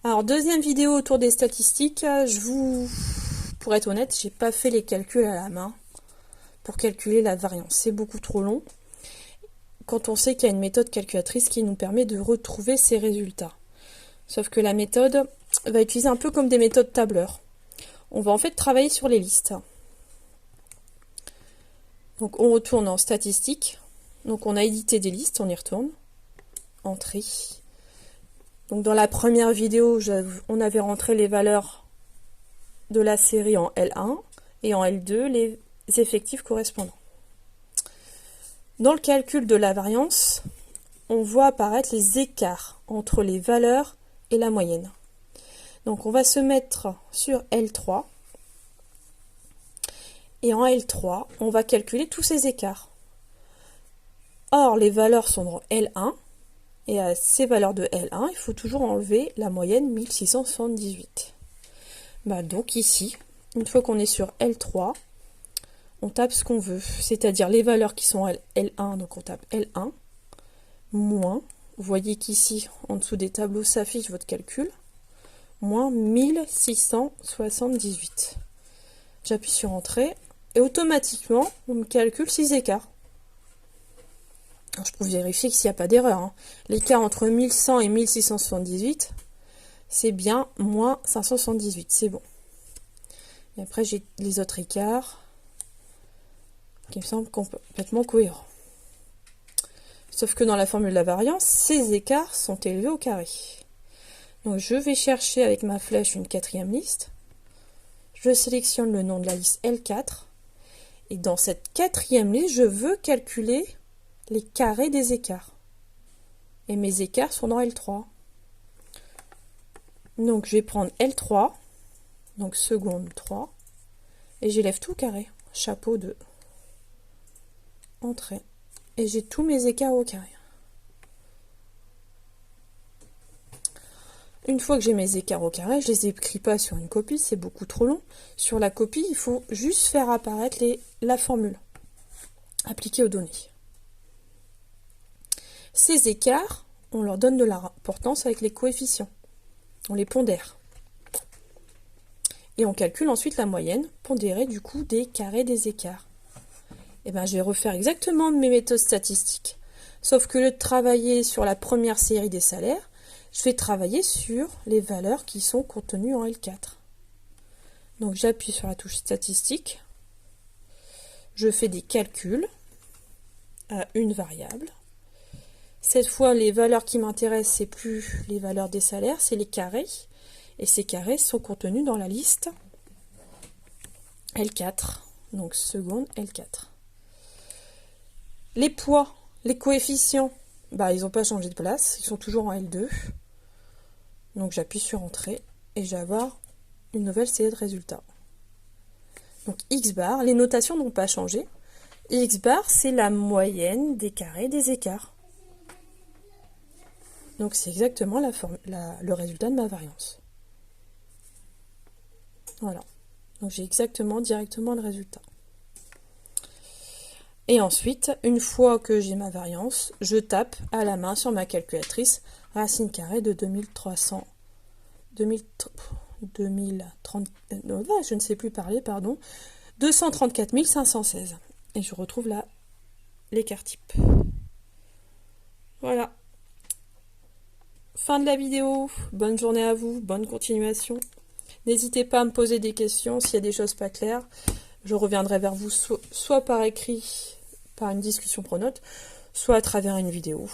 Alors, deuxième vidéo autour des statistiques. Pour être honnête, j'ai pas fait les calculs à la main pour calculer la variance. C'est beaucoup trop long quand on sait qu'il y a une méthode calculatrice qui nous permet de retrouver ces résultats. Sauf que la méthode va utiliser un peu comme des méthodes tableurs. On va en fait travailler sur les listes. Donc on retourne en statistiques. Donc on a édité des listes, on y retourne. Entrée. Donc dans la première vidéo, on avait rentré les valeurs de la série en L1 et en L2 les effectifs correspondants. Dans le calcul de la variance, on voit apparaître les écarts entre les valeurs et la moyenne. Donc on va se mettre sur L3 et en L3, on va calculer tous ces écarts. Or, les valeurs sont dans L1 et à ces valeurs de L1, il faut toujours enlever la moyenne 1678. Donc ici, une fois qu'on est sur L3, on tape ce qu'on veut, c'est-à-dire les valeurs qui sont L1, donc on tape L1, moins, vous voyez qu'ici, en dessous des tableaux s'affiche votre calcul, moins 1678. J'appuie sur Entrée, et automatiquement, on me calcule 6 écarts. Alors, je peux vérifier s'il n'y a pas d'erreur. L'écart entre 1100 et 1678, c'est bien moins 578, c'est bon. Et après, j'ai les autres écarts qui me semblent complètement cohérents. Sauf que dans la formule de la variance, ces écarts sont élevés au carré. Donc je vais chercher avec ma flèche une quatrième liste. Je sélectionne le nom de la liste L4. Et dans cette quatrième liste, je veux calculer les carrés des écarts. Et mes écarts sont dans L3. Donc je vais prendre L3, donc seconde 3, et j'élève tout carré. Chapeau 2. Entrée. Et j'ai tous mes écarts au carré. Une fois que j'ai mes écarts au carré, je les écris pas sur une copie, c'est beaucoup trop long. Sur la copie, il faut juste faire apparaître la formule appliquée aux données. Ces écarts, on leur donne de l'importance avec les coefficients. On les pondère. Et on calcule ensuite la moyenne pondérée du coup des carrés des écarts. Et je vais refaire exactement mes méthodes statistiques. Sauf que au lieu de travailler sur la première série des salaires, je vais travailler sur les valeurs qui sont contenues en L4. Donc j'appuie sur la touche statistique. Je fais des calculs à une variable. Cette fois, les valeurs qui m'intéressent, c'est plus les valeurs des salaires, c'est les carrés. Et ces carrés sont contenus dans la liste L4. Donc seconde L4. Les poids, les coefficients, ils n'ont pas changé de place, ils sont toujours en L2. Donc j'appuie sur Entrée et je vais avoir une nouvelle série de résultats. Donc X bar, les notations n'ont pas changé. X bar, c'est la moyenne des carrés des écarts. Donc c'est exactement le résultat de ma variance. Voilà. Donc j'ai directement le résultat. Et ensuite, une fois que j'ai ma variance, je tape à la main sur ma calculatrice racine carrée de 2030, je ne sais plus parler, pardon, 234 516. Et je retrouve là l'écart type. Voilà. Fin de la vidéo. Bonne journée à vous, bonne continuation. N'hésitez pas à me poser des questions s'il y a des choses pas claires. Je reviendrai vers vous soit par écrit, par une discussion pronote, soit à travers une vidéo.